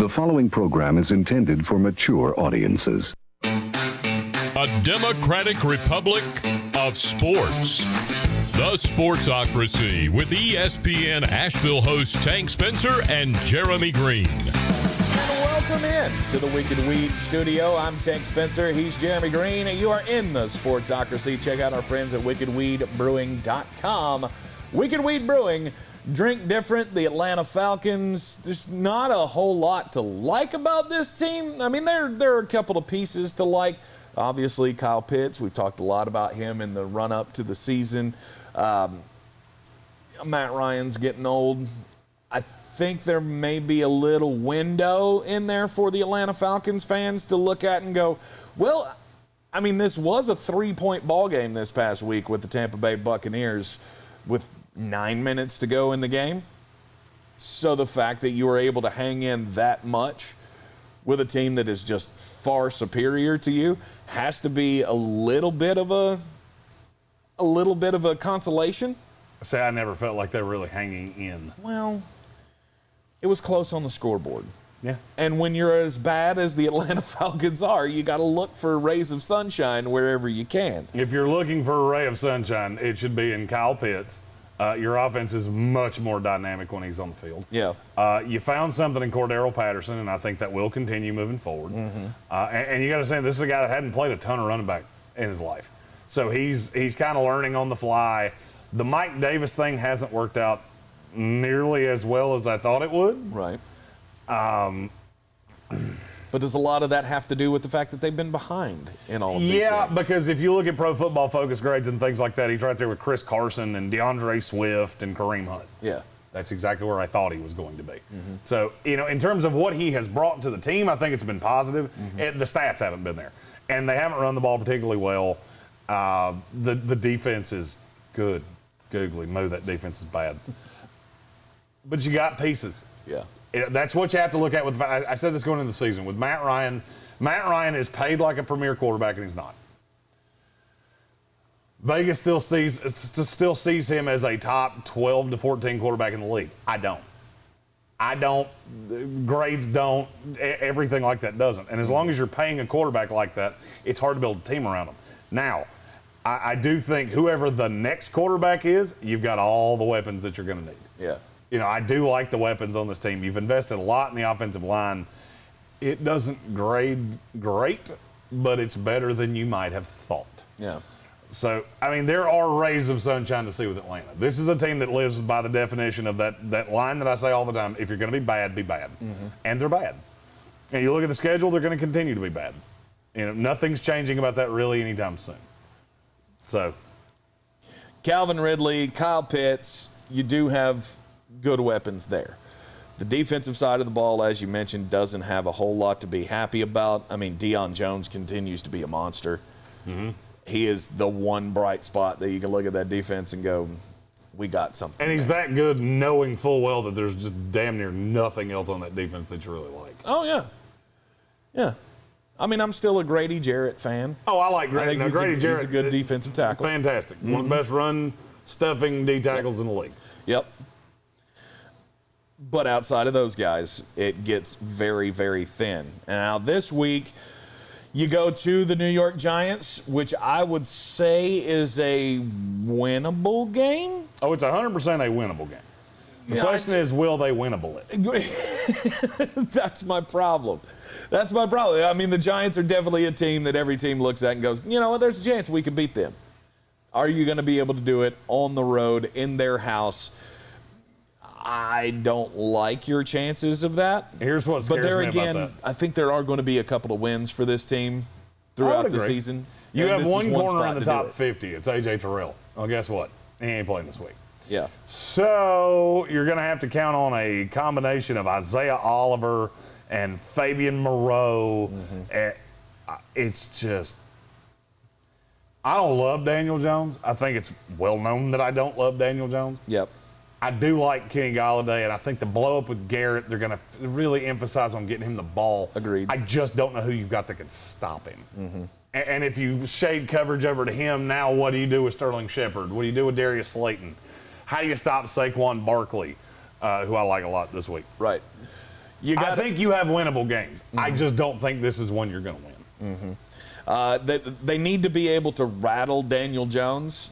The following program is intended for mature audiences. A democratic republic of sports. The Sportsocracy with ESPN Asheville hosts Tank Spencer and Jeremy Greene. And welcome in to the Wicked Weed studio. I'm Tank Spencer. He's Jeremy Greene. And you are in the Sportsocracy. Check out our friends at wickedweedbrewing.com. Wicked Weed Brewing. Drink different. The Atlanta Falcons. There's not a whole lot to like about this team. I mean, there are a couple of pieces to like. Obviously, Kyle Pitts. We've talked a lot about him in the run-up to the season. Matt Ryan's getting old. I think there may be a little window in there for the Atlanta Falcons fans to look at and go, well, I mean, this was a 3-point ball game this past week with the Tampa Bay Buccaneers with 9 minutes to go in the game. So the fact that you were able to hang in that much with a team that is just far superior to you has to be a little bit of a consolation. Say, I never felt like they were really hanging in. Well, it was close on the scoreboard. Yeah. And when you're as bad as the Atlanta Falcons are, you got to look for rays of sunshine wherever you can. If you're looking for a ray of sunshine, it should be in Kyle Pitts. Your offense is much more dynamic when he's on the field. Yeah. You found something in Cordero Patterson, and I think that will continue moving forward. Mm-hmm. And you got to say, this is a guy that hadn't played a ton of running back in his life. So he's kind of learning on the fly. The Mike Davis thing hasn't worked out nearly as well as I thought it would. Right. But does a lot of that have to do with the fact that they've been behind in all of these games? Because if you look at Pro Football Focus grades and things like that, he's right there with Chris Carson and DeAndre Swift and Kareem Hunt. Yeah. That's exactly where I thought he was going to be. Mm-hmm. So, in terms of what he has brought to the team, I think it's been positive. Mm-hmm. The stats haven't been there. And they haven't run the ball particularly well. The defense is good. Googly moo, that defense is bad. But you got pieces. Yeah. That's what you have to look at with. I said this going into the season with Matt Ryan. Matt Ryan is paid like a premier quarterback, and he's not. Vegas still sees him as a top 12 to 14 quarterback in the league. I don't. Grades don't. Everything like that doesn't. And as long as you're paying a quarterback like that, it's hard to build a team around him. Now, I do think whoever the next quarterback is, you've got all the weapons that you're going to need. Yeah. I do like the weapons on this team. You've invested a lot in the offensive line. It doesn't grade great, but it's better than you might have thought. Yeah. So, I mean, there are rays of sunshine to see with Atlanta. This is a team that lives by the definition of that line that I say all the time, if you're going to be bad, be bad. Mm-hmm. And they're bad. And you look at the schedule, they're going to continue to be bad. Nothing's changing about that really anytime soon. So. Calvin Ridley, Kyle Pitts, you do have good weapons there. The defensive side of the ball, as you mentioned, doesn't have a whole lot to be happy about. I mean, Deion Jones continues to be a monster. Mm-hmm. He is the one bright spot that you can look at that defense and go, we got something. And he's that good knowing full well that there's just damn near nothing else on that defense that you really like. Oh, yeah. Yeah. I mean, I'm still a Grady Jarrett fan. Oh, I like Grady. Now, Grady Jarrett. He's a good defensive tackle. Fantastic. Mm-hmm. One of the best run-stuffing D tackles in the league. Yep. But outside of those guys, it gets very, very thin. And now this week, you go to the New York Giants, which I would say is a winnable game. Oh, it's 100% a winnable game. The question is, will they winnable it? That's my problem. I mean, the Giants are definitely a team that every team looks at and goes, you know what, there's a chance we can beat them. Are you going to be able to do it on the road, in their house? I don't like your chances of that. Here's what scares me about that. I think there are going to be a couple of wins for this team throughout the season. You have one corner in the top 50. It's A.J. Terrell. Well, guess what? He ain't playing this week. Yeah. So you're going to have to count on a combination of Isaiah Oliver and Fabian Moreau. Mm-hmm. It's just – I don't love Daniel Jones. I think it's well known that I don't love Daniel Jones. Yep. I do like Kenny Golladay, and I think the blow-up with Garrett, they're going to really emphasize on getting him the ball. Agreed. I just don't know who you've got that can stop him. Mm-hmm. And if you shade coverage over to him, now what do you do with Sterling Shepard? What do you do with Darius Slayton? How do you stop Saquon Barkley, who I like a lot this week? Right. I think you have winnable games. I just don't think this is one you're going to win. They need to be able to rattle Daniel Jones,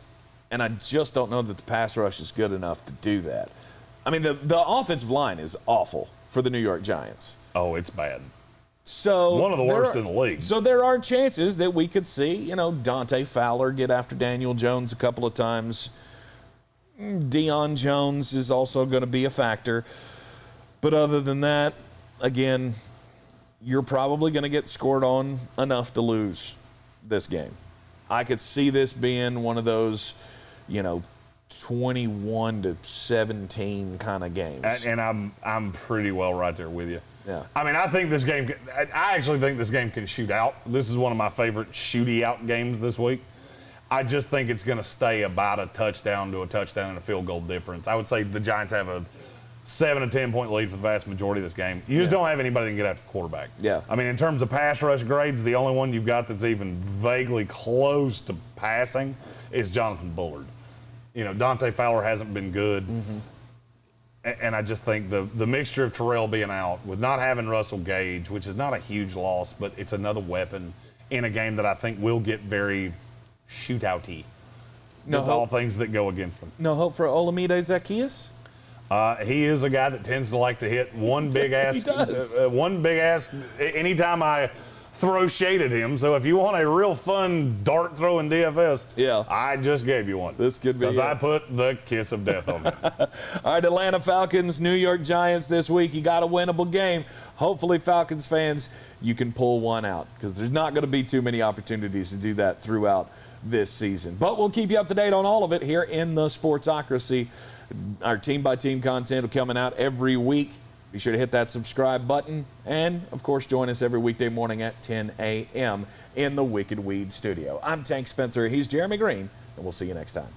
and I just don't know that the pass rush is good enough to do that. I mean, the offensive line is awful for the New York Giants. Oh, it's bad. So one of the worst in the league. So there are chances that we could see, Dante Fowler get after Daniel Jones a couple of times. Deion Jones is also going to be a factor. But other than that, again, you're probably going to get scored on enough to lose this game. I could see this being one of those, 21-17 kind of games. And I'm pretty well right there with you. Yeah. I mean, I actually think this game can shoot out. This is one of my favorite shooty out games this week. I just think it's going to stay about a touchdown to a touchdown and a field goal difference. I would say the Giants have a 7 to 10 point lead for the vast majority of this game. You just don't have anybody that can get after the quarterback. Yeah. I mean, in terms of pass rush grades, the only one you've got that's even vaguely close to passing is Jonathan Bullard. Dante Fowler hasn't been good. And I just think the mixture of Terrell being out with not having Russell Gage, which is not a huge loss, but it's another weapon in a game that I think will get very shootout-y. No with all things that go against them. No hope for Olamide Zaccheaus? He is a guy that tends to like to hit one big ass. He does. One big ass anytime I throw shade at him. So if you want a real fun dart throw in DFS, I just gave you one. This could be because I put the kiss of death on him. All right, Atlanta Falcons, New York Giants this week. You got a winnable game. Hopefully, Falcons fans, you can pull one out because there's not going to be too many opportunities to do that throughout this season. But we'll keep you up to date on all of it here in the Sportsocracy. Our team-by-team content will coming out every week. Be sure to hit that subscribe button. And, of course, join us every weekday morning at 10 a.m. in the Wicked Weed studio. I'm Tank Spencer. He's Jeremy Greene. And we'll see you next time.